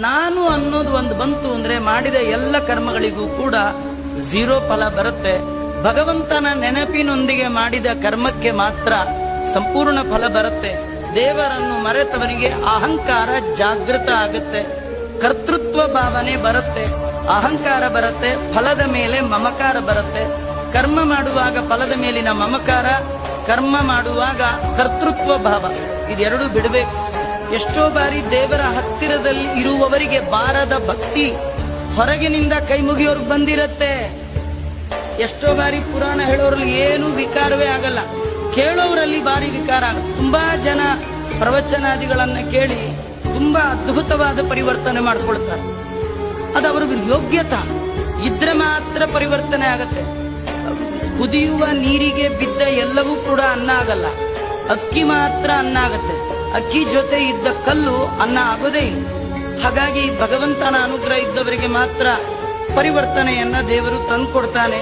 ನಾನು ಅನ್ನೋದು ಒಂದು ಬಂತು ಅಂದ್ರೆ ಮಾಡಿದ ಎಲ್ಲ ಕರ್ಮಗಳಿಗೂ ಕೂಡ 0 ಫಲ ಬರುತ್ತೆ. ಭಗವಂತನ ನೆನಪಿನೊಂದಿಗೆ ಮಾಡಿದ ಕರ್ಮಕ್ಕೆ ಮಾತ್ರ ಸಂಪೂರ್ಣ ಫಲ ಬರುತ್ತೆ. ದೇವರನ್ನು ಮರೆತವನಿಗೆ ಅಹಂಕಾರ ಜಾಗೃತ ಆಗುತ್ತೆ, ಕರ್ತೃತ್ವ ಭಾವನೆ ಬರುತ್ತೆ, ಅಹಂಕಾರ ಬರುತ್ತೆ, ಫಲದ ಮೇಲೆ ಮಮಕಾರ ಬರುತ್ತೆ. ಕರ್ಮ ಮಾಡುವಾಗ ಫಲದ ಮೇಲಿನ ಮಮಕಾರ, ಕರ್ಮ ಮಾಡುವಾಗ ಕರ್ತೃತ್ವ ಭಾವ, ಇದೆರಡೂ ಬಿಡಬೇಕು. ಎಷ್ಟೋ ಬಾರಿ ದೇವರ ಹತ್ತಿರದಲ್ಲಿ ಇರುವವರಿಗೆ ಬಾರದ ಭಕ್ತಿ ಹೊರಗಿನಿಂದ ಕೈ ಮುಗಿಯೋರ್ಗೆ ಬಂದಿರತ್ತೆ. ಎಷ್ಟೋ ಬಾರಿ ಪುರಾಣ ಹೇಳೋರಲ್ಲಿ ಏನೂ ವಿಕಾರವೇ ಆಗಲ್ಲ, ಕೇಳೋರಲ್ಲಿ ಬಾರಿ ವಿಕಾರ ಆಗುತ್ತೆ. ತುಂಬಾ ಜನ ಪ್ರವಚನಾದಿಗಳನ್ನ ಕೇಳಿ ತುಂಬಾ ಅದ್ಭುತವಾದ ಪರಿವರ್ತನೆ ಮಾಡ್ಕೊಳ್ತಾರೆ. ಅದು ಅವ್ರಿಗೆ ಯೋಗ್ಯತಾ ಇದ್ರೆ ಮಾತ್ರ ಪರಿವರ್ತನೆ ಆಗತ್ತೆ. ಕುದಿಯುವ ನೀರಿಗೆ ಬಿದ್ದ ಎಲ್ಲವೂ ಕೂಡ ಅನ್ನ ಆಗಲ್ಲ, ಅಕ್ಕಿ ಮಾತ್ರ ಅನ್ನ ಆಗತ್ತೆ. ಅಕ್ಕಿ ಜೊತೆ ಇದ್ದ ಕಲ್ಲು ಅನ್ನ ಆಗೋದೇ ಇಲ್ಲ. ಹಾಗಾಗಿ ಭಗವಂತನ ಅನುಗ್ರಹ ಇದ್ದವರಿಗೆ ಮಾತ್ರ ಪರಿವರ್ತನೆಯನ್ನ ದೇವರು ತಂದುಕೊಡ್ತಾನೆ.